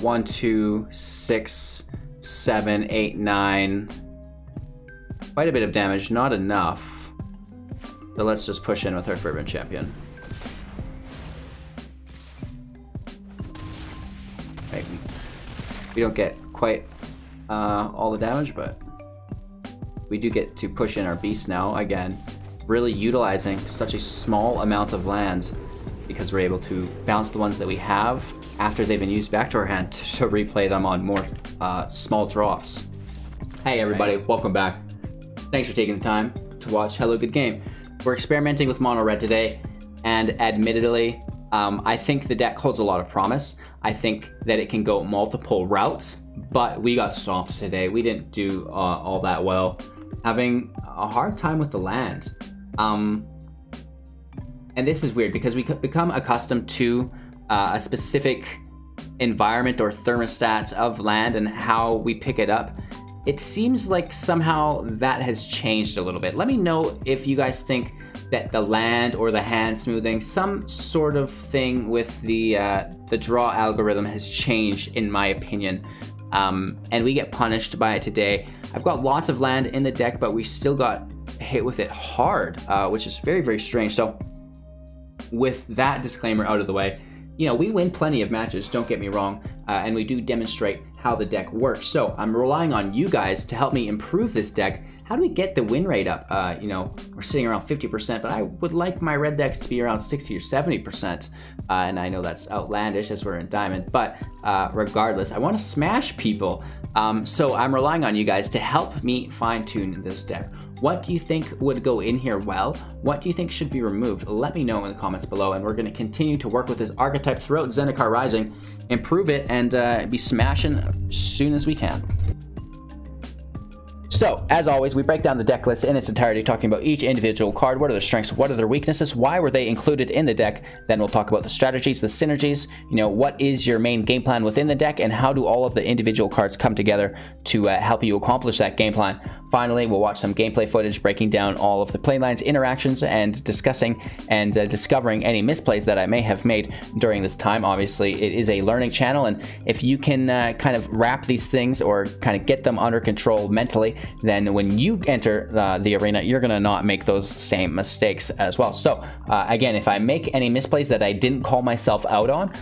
1, 2, 6, 7, 8, 9. Quite a bit of damage, not enough. But let's just push in with our Fervent Champion. Right. We don't get quite all the damage, but we do get to push in our beast now. Again, really utilizing such a small amount of land because we're able to bounce the ones that we have after they've been used back to our hand to replay them on more small draws. Hey everybody, welcome back. Thanks for taking the time to watch Hello Good Game. We're experimenting with mono red today, and admittedly, I think the deck holds a lot of promise. I think that it can go multiple routes, but we got stomped today. We didn't do all that well. Having a hard time with the land. And this is weird because we become accustomed to a specific environment or thermostat of land and how we pick it up. It seems like somehow that has changed a little bit. Let me know if you guys think that the land or the hand smoothing, some sort of thing with the draw algorithm has changed, in my opinion. And we get punished by it today. I've got lots of land in the deck, but we still got hit with it hard, which is very, very strange. So with that disclaimer out of the way, you know, we win plenty of matches, don't get me wrong, and we do demonstrate how the deck works. So I'm relying on you guys to help me improve this deck. How do we get the win rate up? You know, we're sitting around 50%, but I would like my red decks to be around 60 or 70%. And I know that's outlandish as we're in Diamond, but regardless, I want to smash people. So I'm relying on you guys to help me fine tune this deck. What do you think would go in here well? What do you think should be removed? Let me know in the comments below, and we're going to continue to work with this archetype throughout Zendikar Rising, improve it, and be smashing as soon as we can. So, as always, we break down the deck list in its entirety, talking about each individual card. What are their strengths? What are their weaknesses? Why were they included in the deck? Then we'll talk about the strategies, the synergies, you know, what is your main game plan within the deck, and how do all of the individual cards come together to help you accomplish that game plan. Finally, we'll watch some gameplay footage breaking down all of the playlines interactions and discussing and discovering any misplays that I may have made during this time. Obviously, it is a learning channel, and if you can kind of wrap these things or kind of get them under control mentally, then when you enter the arena, you're going to not make those same mistakes as well. So again, if I make any misplays that I didn't call myself out on,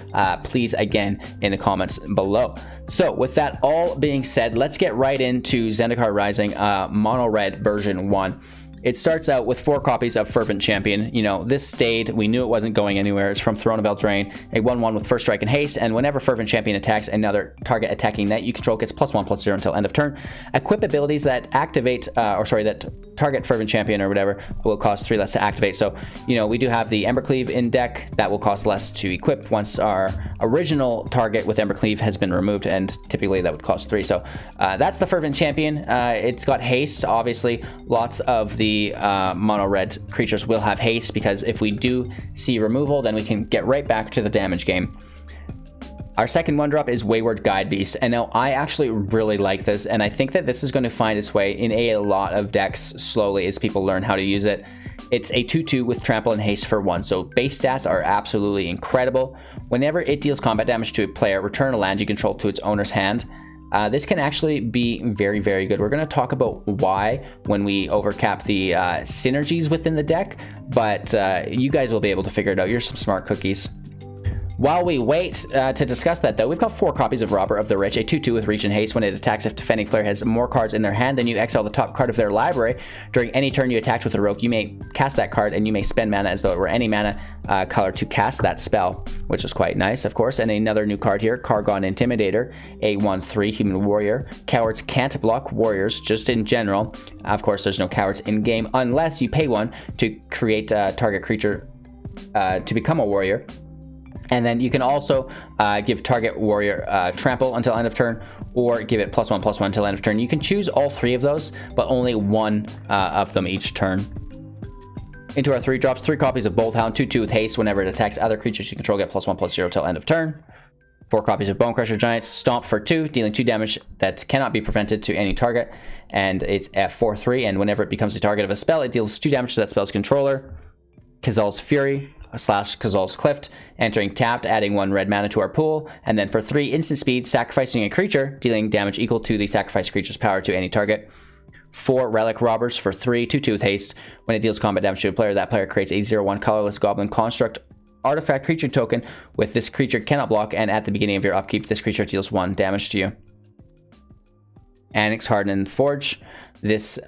please, again, in the comments below. So with that all being said, let's get right into Zendikar Rising Mono Red version 1. It starts out with 4 copies of Fervent Champion. You know, this stayed. We knew it wasn't going anywhere. It's from Throne of Eldraine, a 1/1 with first strike and haste, and whenever Fervent Champion attacks another target attacking that you control gets +1/+0 until end of turn. Equip abilities that activate, that target Fervent Champion or whatever will cost 3 less to activate. So, you know, we do have the Embercleave in deck that will cost less to equip once our original target with Embercleave has been removed, and typically that would cost 3. So that's the Fervent Champion. It's got haste, obviously. Lots of the mono red creatures will have haste, because if we do see removal, then we can get right back to the damage game. Our second 1-drop is Wayward Guide-Beast, and now I actually really like this, and I think that this is going to find its way in a lot of decks slowly as people learn how to use it. It's a 2/2 with trample and haste for 1, so base stats are absolutely incredible. Whenever it deals combat damage to a player, return a land you control to its owner's hand. This can actually be very, very good. We're going to talk about why when we overcap the synergies within the deck, but you guys will be able to figure it out. You're some smart cookies. While we wait to discuss that, though, we've got 4 copies of Robber of the Rich, a 2/2 with reach and haste. When it attacks, if defending player has more cards in their hand, then you exile the top card of their library. During any turn you attacked with a rogue, you may cast that card, and you may spend mana as though it were any mana color to cast that spell, which is quite nice, of course. And another new card here, Kargan Intimidator, a 1/3 human warrior. Cowards can't block warriors, just in general. Of course, there's no cowards in game unless you pay 1 to create a target creature to become a warrior. And then you can also give target warrior trample until end of turn, or give it +1/+1 until end of turn. You can choose all 3 of those, but only 1 of them each turn. Into our 3 drops, 3 copies of Bolt Hound, 2/2 with haste. Whenever it attacks other creatures you control, get +1/+0 till end of turn. 4 copies of Bonecrusher Giant, stomp for 2, dealing 2 damage that cannot be prevented to any target. And it's at 4/3, and whenever it becomes the target of a spell, it deals 2 damage to that spell's controller. Kazuul's Fury, slash Kazuul's Cliff, entering tapped, adding 1 red mana to our pool, and then for 3 instant speed, sacrificing a creature, dealing damage equal to the sacrificed creature's power to any target. 4 Relic Robbers for 3, 2/2 with haste. When it deals combat damage to a player, that player creates a 0/1 colorless goblin construct artifact creature token with this creature cannot block, and at the beginning of your upkeep, this creature deals 1 damage to you. Anax, Hardened Forge. This,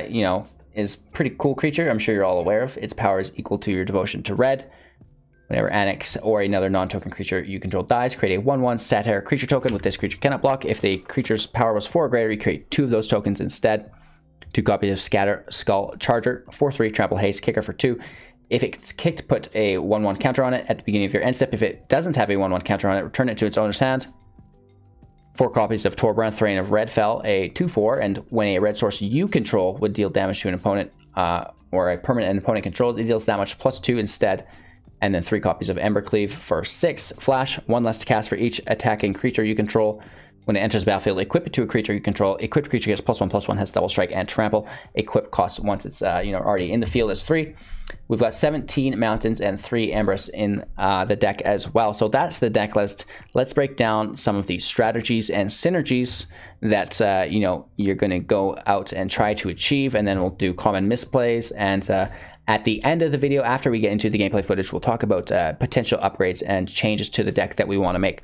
you know, is pretty cool creature. I'm sure you're all aware of. Its power is equal to your devotion to red. Whenever Anax or another non-token creature you control dies, create a 1/1 satire creature token with this creature cannot block. If the creature's power was 4 or greater, you create 2 of those tokens instead. 2 copies of Shatterskull Charger for 3, trample haste, kicker for 2. If it's kicked, put a 1/1 counter on it at the beginning of your end step. If it doesn't have a 1/1 counter on it, return it to its owner's hand. 4 copies of Torbran, Thane of Red Fell, a 2/4, and when a red source you control would deal damage to an opponent or a permanent an opponent controls, it deals that much +2 instead. And then 3 copies of Embercleave for 6 flash, 1 less to cast for each attacking creature you control. When it enters the battlefield, equip it to a creature you control. Equipped creature gets +1/+1, has double strike and trample. Equip costs once it's you know, already in the field is 3. We've got 17 mountains and 3 Embereths in the deck as well. So that's the deck list. Let's break down some of the strategies and synergies that you know, you're going to go out and try to achieve, and then we'll do common misplays. And at the end of the video, after we get into the gameplay footage, we'll talk about potential upgrades and changes to the deck that we want to make.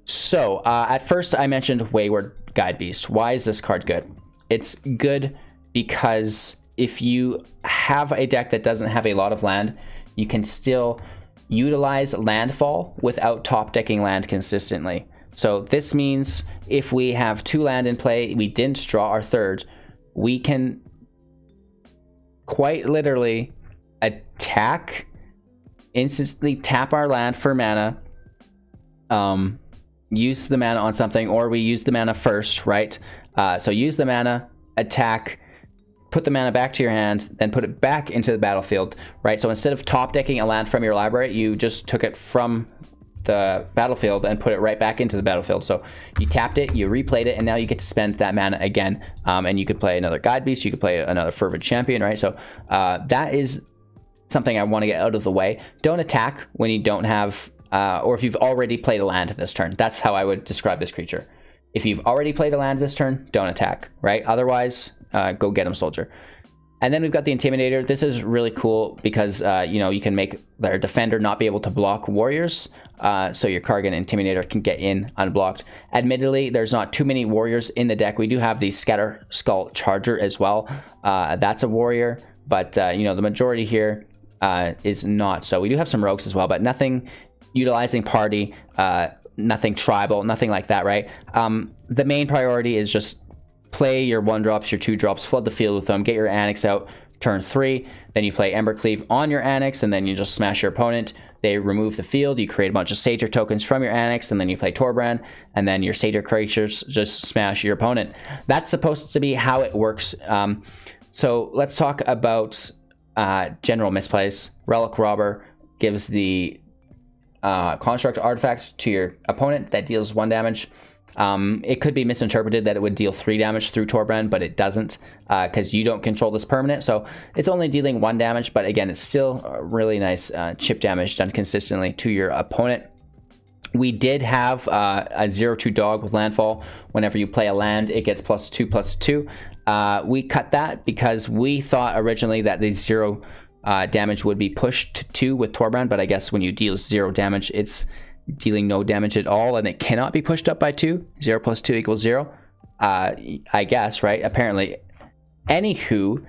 So, at first I mentioned Wayward Guide-Beast. Why is this card good? It's good because if you have a deck that doesn't have a lot of land, you can still utilize landfall without top decking land consistently. So this means if we have 2 land in play, we didn't draw our 3rd, we can quite literally attack, instantly tap our land for mana, use the mana on something, or we use the mana first, right? So use the mana, attack, put the mana back to your hand, then put it back into the battlefield, right? So instead of top decking a land from your library, you just took it from the battlefield and put it right back into the battlefield. So you tapped it, you replayed it, and now you get to spend that mana again. And you could play another Guide-Beast, you could play another Fervent Champion, right? So that is something I want to get out of the way. Don't attack when you don't have or if you've already played a land this turn. That's how I would describe this creature. If you've already played a land this turn, don't attack, right? Otherwise, go get him, soldier. And then we've got the Intimidator. This is really cool because, you know, you can make their defender not be able to block warriors. So your Kargan Intimidator can get in unblocked. Admittedly, there's not too many warriors in the deck. We do have the Shatterskull Charger as well. That's a warrior, but, you know, the majority here is not. So we do have some rogues as well, but nothing utilizing party, nothing tribal, nothing like that, right? The main priority is just play your 1-drops, your 2-drops, flood the field with them, get your Anax out, turn 3, then you play Embercleave on your Anax, and then you just smash your opponent. They remove the field, you create a bunch of Satyr tokens from your Anax, and then you play Torbran, and then your Satyr creatures just smash your opponent. That's supposed to be how it works. So let's talk about general misplays. Relic Robber gives the construct artifact to your opponent that deals 1 damage. It could be misinterpreted that it would deal 3 damage through Torbran, but it doesn't because you don't control this permanent. So it's only dealing 1 damage, but again, it's still really nice chip damage done consistently to your opponent. We did have a 0/2 dog with landfall. Whenever you play a land, it gets +2/+2. We cut that because we thought originally that the 0 damage would be pushed to 2 with Torbran, but I guess when you deal 0 damage, it's dealing no damage at all, and it cannot be pushed up by 2. 0 + 2 = 0. I guess, right? Apparently. Anywho,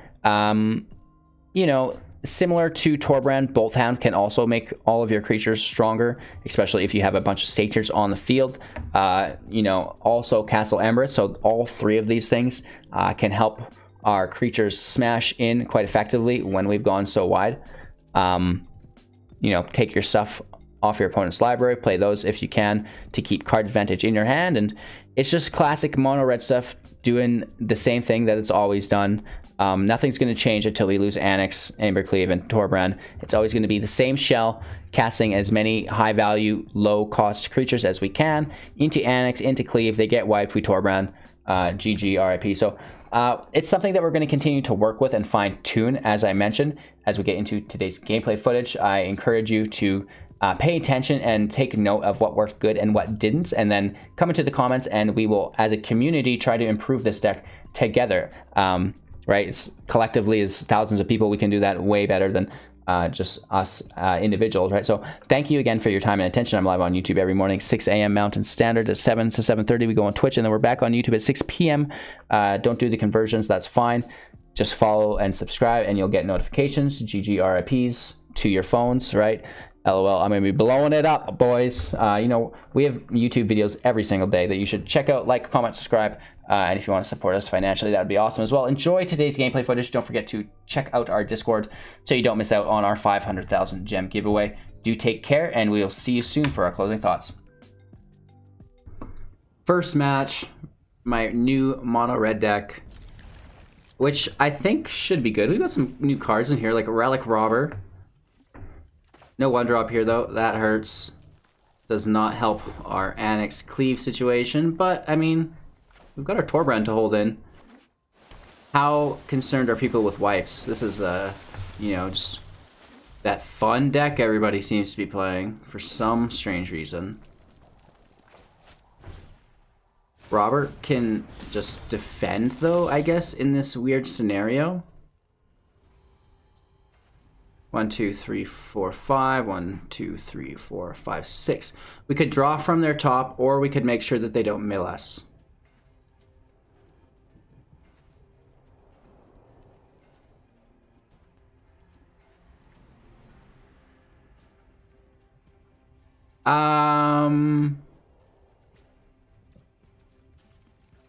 you know, similar to Torbran, Bolt Hound can also make all of your creatures stronger, especially if you have a bunch of satyrs on the field. You know, also Castle Embereth. So all 3 of these things can help our creatures smash in quite effectively when we've gone so wide. You know, take your stuff off your opponent's library, play those if you can to keep card advantage in your hand, and it's just classic mono red stuff doing the same thing that it's always done. Nothing's going to change until we lose Anax, Embercleave, and Torbran. It's always going to be the same shell, casting as many high value, low cost creatures as we can into Anax, into Cleave. They get wiped, we Torbran. GG RIP. So it's something that we're going to continue to work with and fine tune, as I mentioned, as we get into today's gameplay footage. I encourage you to pay attention and take note of what worked good and what didn't, and then come into the comments and we will, as a community, try to improve this deck together. Right? It's collectively, as thousands of people, we can do that way better than just us individuals, right? So thank you again for your time and attention. I'm live on YouTube every morning, 6 a.m. Mountain Standard, at 7 to 7:30. We go on Twitch, and then we're back on YouTube at 6 p.m. Don't do the conversions, that's fine. Just follow and subscribe, and you'll get notifications, GG RIPs, to your phones, right? LOL, I'm going to be blowing it up, boys. You know, we have YouTube videos every single day that you should check out, like, comment, subscribe, and if you want to support us financially, that would be awesome as well. Enjoy today's gameplay footage. Don't forget to check out our Discord so you don't miss out on our 500,000 gem giveaway. Do take care, and we'll see you soon for our closing thoughts. First match, my new mono red deck, which I think should be good. We've got some new cards in here, like Relic Robber. No one drop here though, that hurts. Does not help our Anax cleave situation, but I mean, we've got our Torbran to hold in. How concerned are people with wipes? This is you know, just that fun deck everybody seems to be playing for some strange reason. Robert can just defend though, I guess, in this weird scenario. 1, 2, 3, 4, 5. 1, 2, 3, 4, 5, 6. We could draw from their top, or we could make sure that they don't mill us.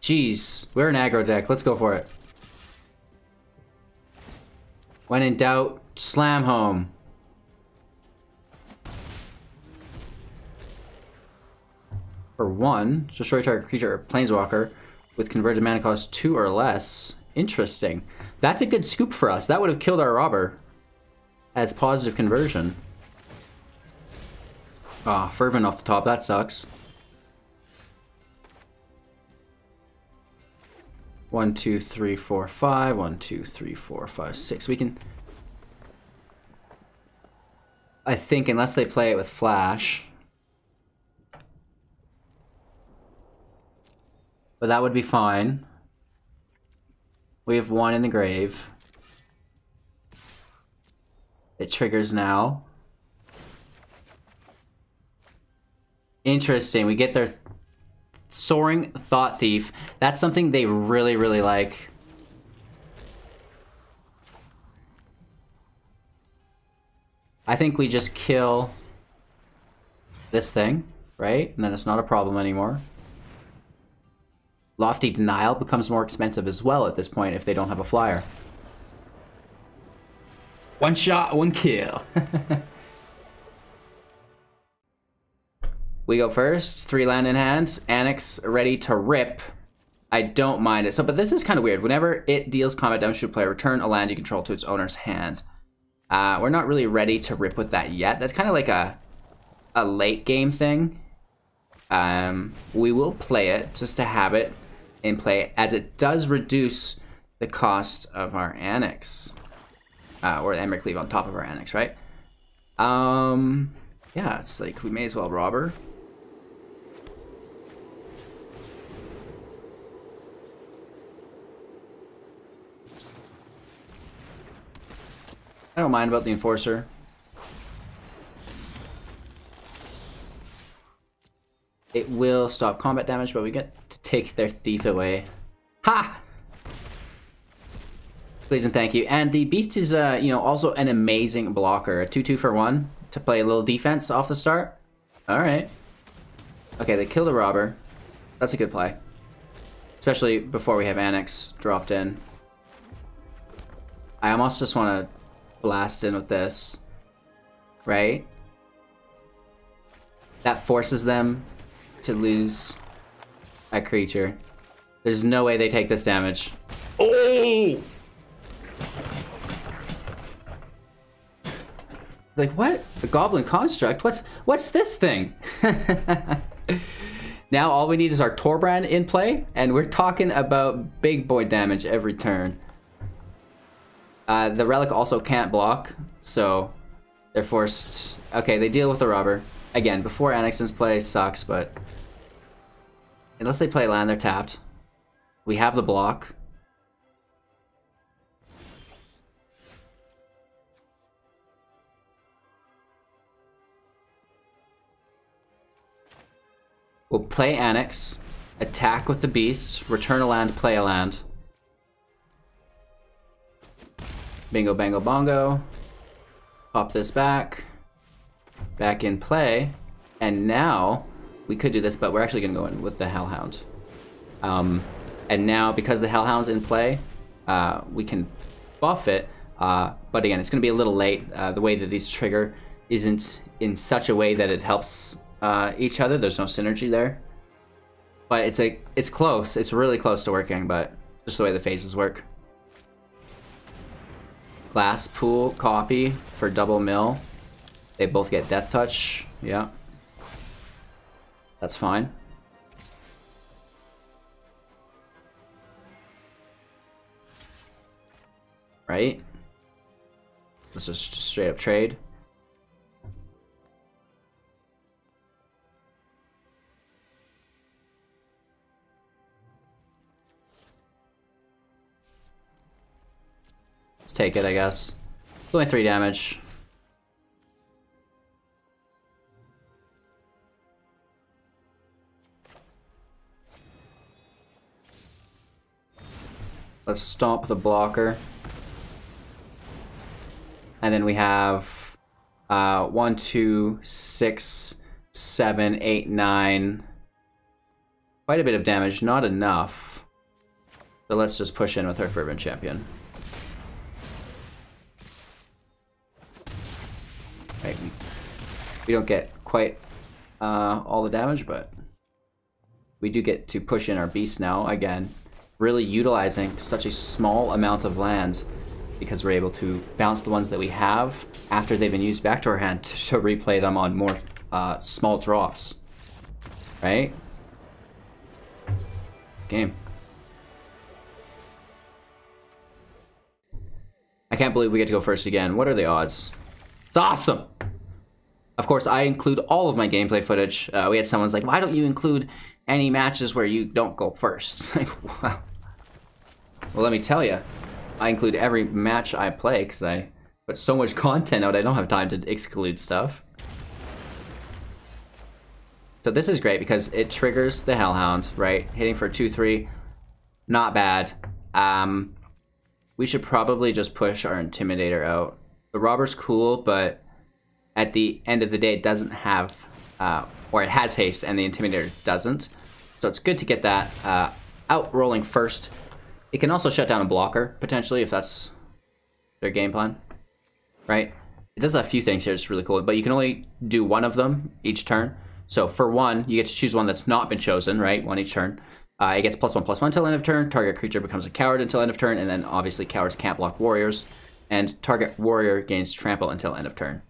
Jeez, we're an aggro deck. Let's go for it. When in doubt, slam home. For 1, destroy target creature or planeswalker with converted mana cost 2 or less. Interesting. That's a good scoop for us. That would have killed our robber as positive conversion. Ah, Fervent off the top. That sucks. 1, 2, 3, 4, 5. 1, 2, 3, 4, 5, 6. We can... I think, unless they play it with Flash. But that would be fine. We have 1 in the grave. It triggers now. Interesting. We get their Soaring Thought Thief. That's something they really, really like. I think we just kill this thing, right? And then it's not a problem anymore. Lofty Denial becomes more expensive as well at this point if they don't have a flyer. 1 shot, 1 kill. We go first, 3 land in hand. Anax ready to rip. I don't mind it. So, but this is kind of weird. Whenever it deals combat damage to a player, return a land you control to its owner's hand. We're not really ready to rip with that yet. That's kind of like a late game thing. We will play it just to have it in play, as it does reduce the cost of our Anax. Or the Embercleave on top of our Anax, right? Yeah, it's like we may as well Robber. I don't mind about the Enforcer. It will stop combat damage, but we get to take their Thief away. Ha! Please and thank you. And the Beast is, you know, also an amazing blocker. A 2/2 for 1 to play a little defense off the start. All right. Okay, they kill the Robber. That's a good play. Especially before we have Anax dropped in. I almost just want to blast in with this, right? That forces them to lose a creature. There's no way they take this damage. Oh! Like, what? A Goblin Construct? What's this thing? Now all we need is our Torbran in play, and we're talking about big boy damage every turn. The Relic also can't block, so they're forced... Okay, they deal with the Robber. Again, before Anax's play sucks, but... Unless they play land, they're tapped. We have the block. We'll play Anax, attack with the Beast, return a land, play a land. Bingo, bango, bongo. Pop this back. Back in play. And now, we could do this, but we're actually going to go in with the Hellhound. And now, because the Hellhound's in play, we can buff it. But again, it's going to be a little late. The way that these trigger isn't in such a way that it helps each other. There's no synergy there. But it's close. It's really close to working, but just the way the phases work. Glass Pool, copy for double mill. They both get Death Touch. Yeah. That's fine. Right? This is just straight up trade. Let's take it, I guess. It's only 3 damage. Let's stomp the blocker. And then we have 1, 2, 6, 7, 8, 9. Quite a bit of damage, not enough. So let's just push in with our Fervent Champion. Right. We don't get quite all the damage, but we do get to push in our Beast now, again. Really utilizing such a small amount of land because we're able to bounce the ones that we have after they've been used back to our hand to replay them on more small drops. Right? Game. I can't believe we get to go first again. What are the odds? It's awesome! Of course, I include all of my gameplay footage. We had someone's like, why don't you include any matches where you don't go first? It's like, wow. Well, let me tell you, I include every match I play because I put so much content out, I don't have time to exclude stuff. So this is great because it triggers the Hellhound, right? Hitting for 2-3, not bad. We should probably just push our Intimidator out. The Robber's cool, but at the end of the day, it doesn't have, or it has haste and the Intimidator doesn't. So it's good to get that out rolling first. It can also shut down a blocker, potentially, if that's their game plan, right? It does a few things here, it's really cool, but you can only do one of them each turn. So for one, you get to choose one that's not been chosen, right? One each turn. It gets +1/+1 until end of turn. Target creature becomes a coward until end of turn, and then obviously cowards can't block warriors. And target warrior gains trample until end of turn.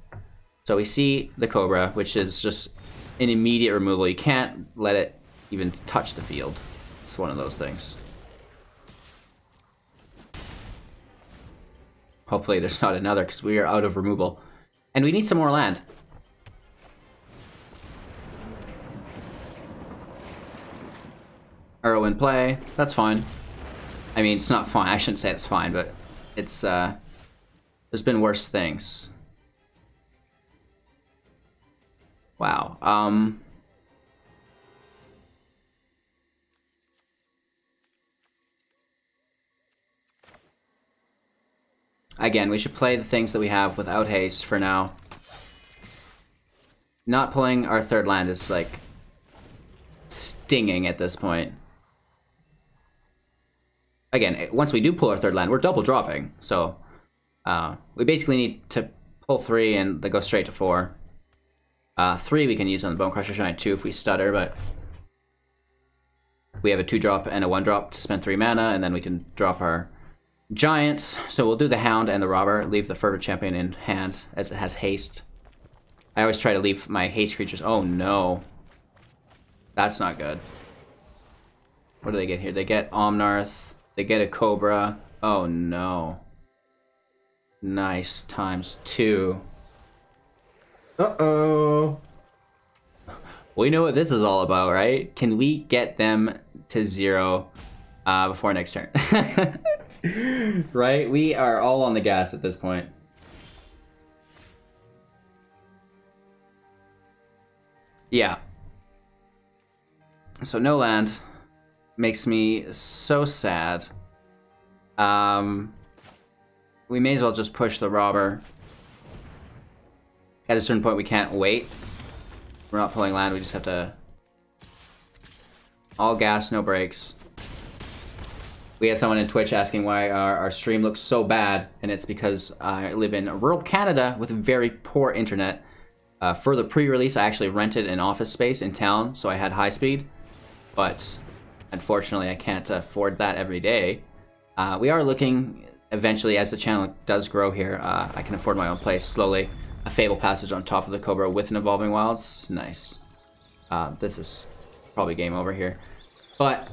So we see the Cobra, which is just an immediate removal. You can't let it even touch the field. It's one of those things. Hopefully there's not another, because we are out of removal. And we need some more land. Arrow in play, that's fine. I mean, it's not fine, I shouldn't say it's fine, but it's, there's been worse things. Wow, again, we should play the things that we have without haste for now. Not pulling our third land is, like, stinging at this point. Again, once we do pull our third land, we're double dropping, so we basically need to pull 3 and they go straight to 4. 3 we can use on the Bonecrusher Giant too if we stutter, but we have a 2-drop and a 1-drop to spend 3 mana, and then we can drop our Giants. So we'll do the Hound and the Robber, leave the Fervent Champion in hand as it has haste. I always try to leave my haste creatures. Oh no. That's not good. What do they get here? They get Omnarth. They get a Cobra. Oh no. Nice. ×2. Uh-oh. We know what this is all about, right? Can we get them to 0 before next turn? Right? We are all on the gas at this point. Yeah. So no land. Makes me so sad. We may as well just push the Robber. At a certain point we can't wait. We're not pulling land, we just have to... All gas, no brakes. We had someone in Twitch asking why our stream looks so bad, and it's because I live in rural Canada with very poor internet. For the pre-release, I actually rented an office space in town, so I had high speed. But unfortunately, I can't afford that every day. We are looking, eventually, as the channel does grow here, I can afford my own place slowly. A Fable Passage on top of the Cobra with an Evolving Wilds. It's nice. This is probably game over here. But,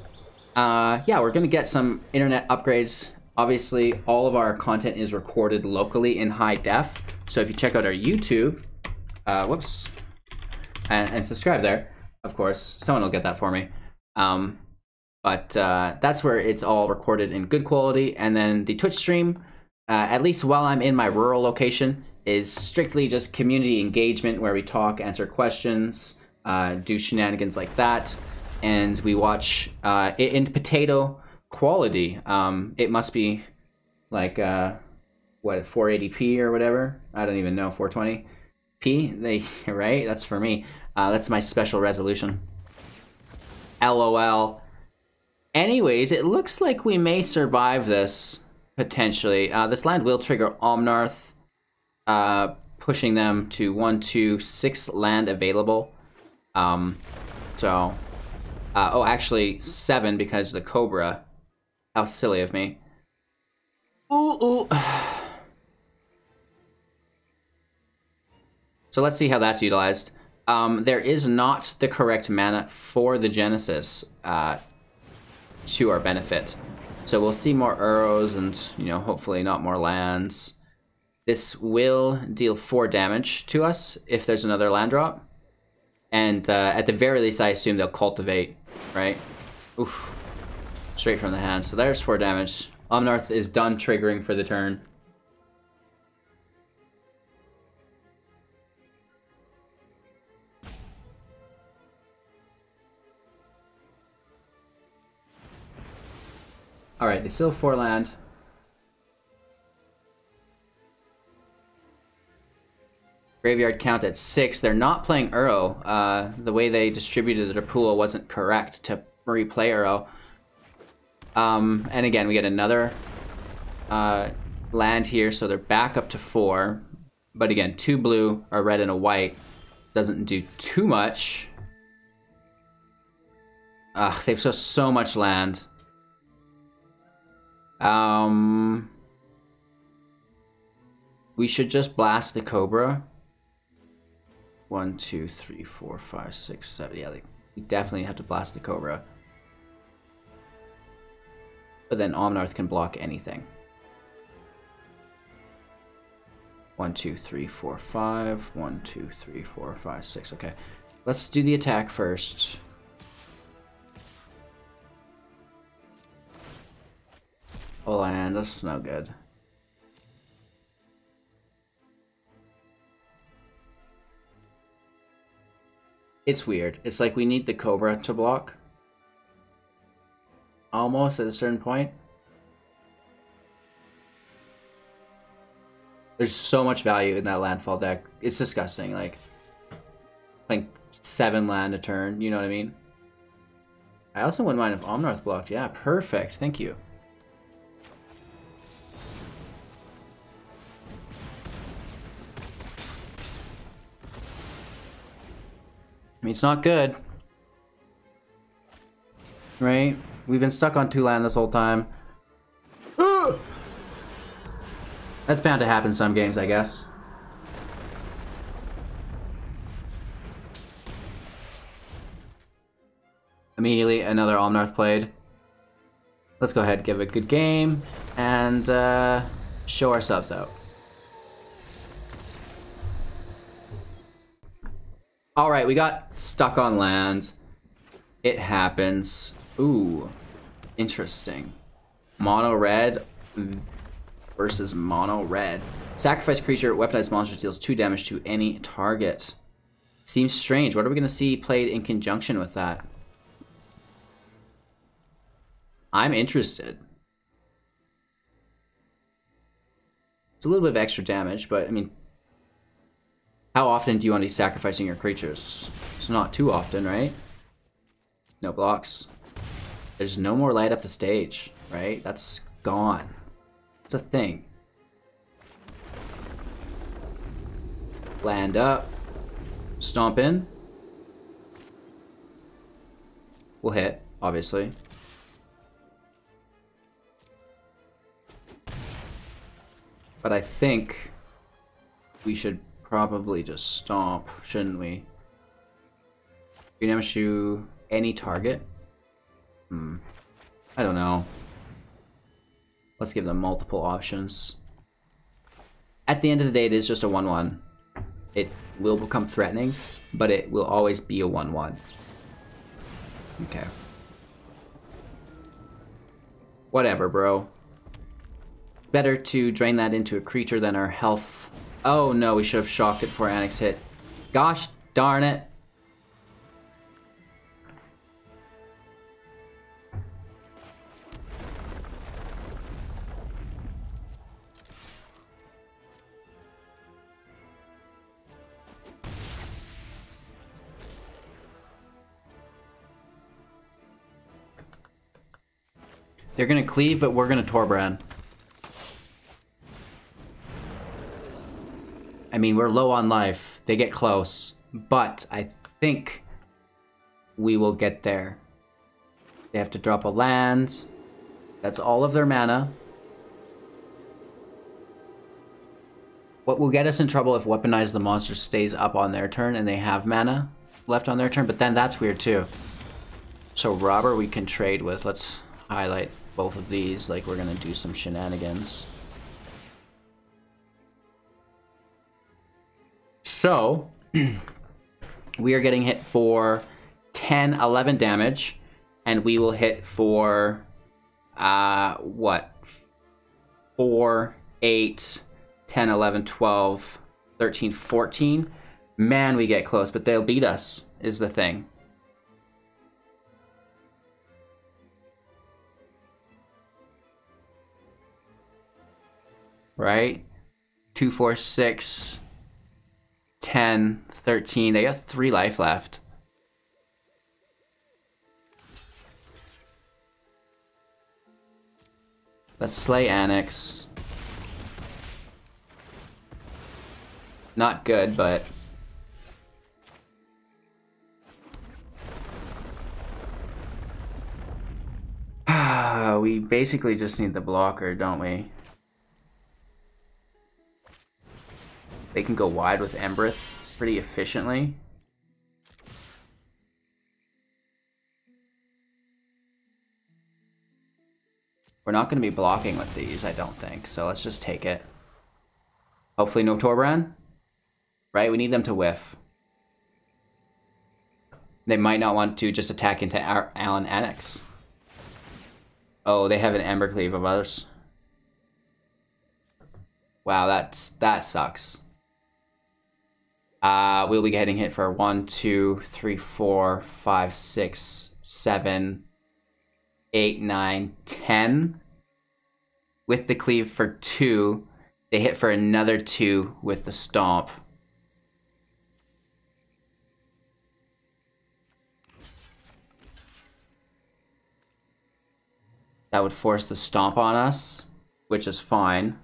yeah, we're going to get some internet upgrades. Obviously, all of our content is recorded locally in high def. So if you check out our YouTube, whoops, and subscribe there, of course. Someone will get that for me. But that's where it's all recorded in good quality. And then the Twitch stream, at least while I'm in my rural location, is strictly just community engagement where we talk, answer questions, do shenanigans like that. And we watch it in potato quality. It must be like, what, 480p or whatever? I don't even know, 420p? Right? That's for me. That's my special resolution. LOL. Anyways, it looks like we may survive this, potentially. This land will trigger Omnarth, pushing them to 1, 2, 6 land available. Oh, actually 7 because the Cobra. How silly of me. Ooh. So let's see how that's utilized. There is not the correct mana for the Genesis to our benefit. So we'll see more arrows and, you know, hopefully not more lands. This will deal 4 damage to us if there's another land drop. And at the very least, I assume they'll cultivate, right? Oof. Straight from the hand. So there's 4 damage. Omnarth is done triggering for the turn. Alright, they still 4 land. Graveyard count at 6. They're not playing Uro. The way they distributed their pool wasn't correct to replay Uro. And again, we get another land here, so they're back up to 4. But again, 2 blue, a red, and a white. Doesn't do too much. They've so much land. We should just blast the Cobra. 1, 2, 3, 4, 5, 6, 7. Yeah, we definitely have to blast the Cobra. But then Omnarth can block anything. 1, 2, 3, 4, 5. 1, 2, 3, 4, 5, 6. Okay. Let's do the attack first. Oh, and that's no good. It's weird. It's like we need the Cobra to block. Almost at a certain point. There's so much value in that landfall deck. It's disgusting. Like 7 land a turn. You know what I mean? I also wouldn't mind if Omnarth blocked. Yeah, perfect. Thank you. I mean, it's not good. Right? We've been stuck on 2 land this whole time. That's bound to happen some games, I guess. Immediately, another Almnarth played. Let's go ahead and give it a good game and show ourselves out. Alright, we got stuck on land. It happens. Ooh, interesting. Mono red versus mono red. Sacrifice creature, weaponized monster deals 2 damage to any target. Seems strange. What are we going to see played in conjunction with that? I'm interested. It's a little bit of extra damage, but I mean, how often do you want to be sacrificing your creatures? It's not too often, right? No blocks. There's no more light up the stage, right? That's gone. It's a thing. Land up. Stomp in. We'll hit, obviously. But I think we should probably just stomp, shouldn't we? Green damage to any target? I don't know. Let's give them multiple options. At the end of the day, it is just a 1/1. It will become threatening, but it will always be a 1/1. Okay. Whatever, bro. Better to drain that into a creature than our health. Oh no, we should have shocked it before Anax hit. Gosh darn it. They're gonna cleave, but we're gonna Torbran. I mean, we're low on life. They get close, but I think we will get there. They have to drop a land. That's all of their mana. What will get us in trouble if Weaponize the Monster stays up on their turn and they have mana left on their turn, but then that's weird too. So Robber we can trade with. Let's highlight both of these like we're gonna do some shenanigans. So, we are getting hit for 10, 11 damage, and we will hit for, what? 4, 8, 10, 11, 12, 13, 14. Man, we get close, but they'll beat us, is the thing. Right? 2, 4, 6... 10, 13, they got 3 life left. Let's slay Anax. Not good, but... we basically just need the blocker, don't we? They can go wide with Embereth pretty efficiently. We're not going to be blocking with these, I don't think, so let's just take it. Hopefully no Torbran. Right, we need them to whiff. They might not want to just attack into Alan Anax. Oh, they have an Embercleave of others. Wow, that sucks. We'll be getting hit for 1, 2, 3, 4, 5, 6, 7, 8, 9, 10. With the cleave for 2. They hit for another 2 with the stomp. That would force the stomp on us, which is fine.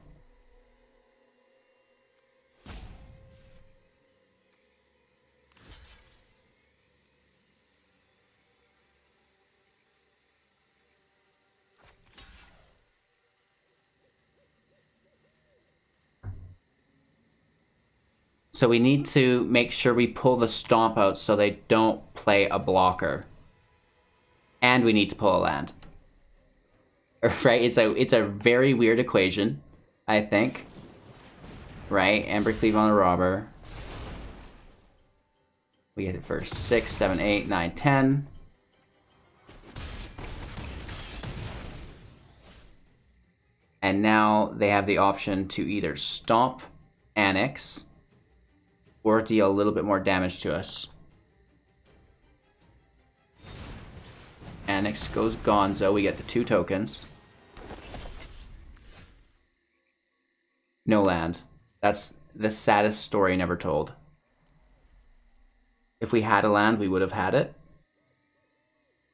So we need to make sure we pull the stomp out so they don't play a blocker. and we need to pull a land. Right? It's a very weird equation, I think. Right? Embercleave on the Robber. We get it for 6, 7, 8, 9, 10. And now they have the option to either stomp Anax or deal a little bit more damage to us. Anax goes gonzo. We get the 2 tokens. No land. That's the saddest story never told. If we had a land, we would have had it.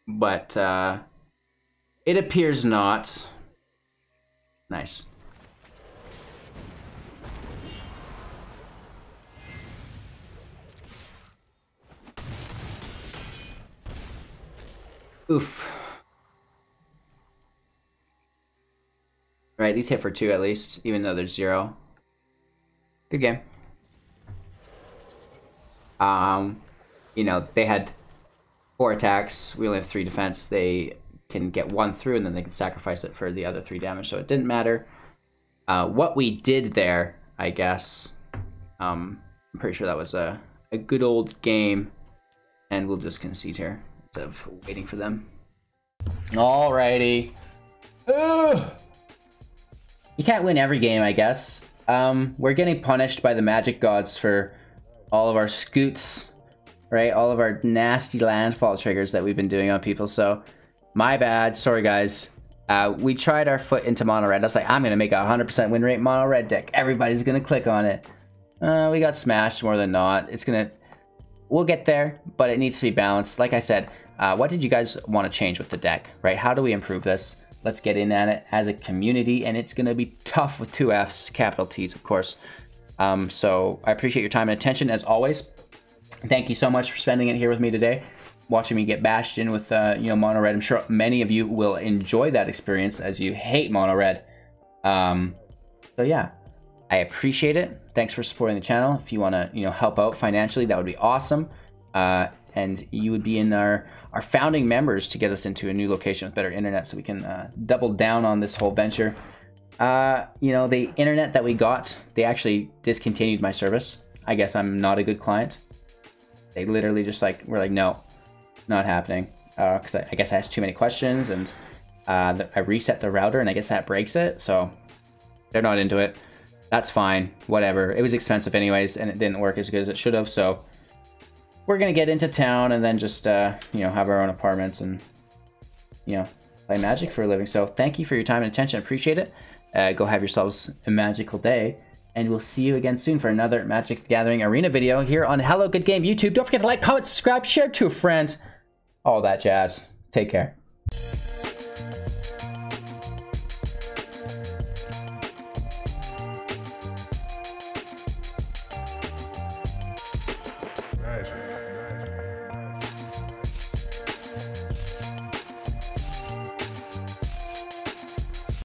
But it appears not. Nice. Oof. Right, these hit for 2 at least, even though there's 0. Good game. You know, they had 4 attacks. We only have 3 defense. They can get 1 through, and then they can sacrifice it for the other 3 damage, so it didn't matter. What we did there, I guess, I'm pretty sure that was a good old game, and we'll just concede here instead of waiting for them. Alrighty. Ugh. You can't win every game, I guess. We're getting punished by the magic gods for all of our scoots, right? All of our nasty landfall triggers that we've been doing on people, so my bad. Sorry, guys. We tried our foot into mono red. I was like, I'm going to make a 100% win rate mono red deck. Everybody's going to click on it. We got smashed more than not. It's going to... We'll get there, but it needs to be balanced. Like I said, what did you guys want to change with the deck, right? How do we improve this? Let's get in at it as a community, and it's going to be tough with 2 Fs, capital T's, of course. So I appreciate your time and attention, as always. Thank you so much for spending it here with me today, watching me get bashed in with you know, mono red. I'm sure many of you will enjoy that experience as you hate mono red. So yeah, I appreciate it. Thanks for supporting the channel. If you want to, you know, help out financially, that would be awesome. And you would be in our founding members to get us into a new location with better internet, so we can double down on this whole venture. You know, the internet that we got, they actually discontinued my service. I guess I'm not a good client. They literally just were like, no, not happening. Because I guess I asked too many questions, and I reset the router, and I guess that breaks it. So they're not into it. That's fine. Whatever. It was expensive anyways, and it didn't work as good as it should have. So we're gonna get into town and then just you know, have our own apartments and, you know, play Magic for a living. So thank you for your time and attention. I appreciate it. Go have yourselves a magical day, and we'll see you again soon for another Magic the Gathering Arena video here on Hello Good Game YouTube. Don't forget to like, comment, subscribe, share to a friend, all that jazz. Take care.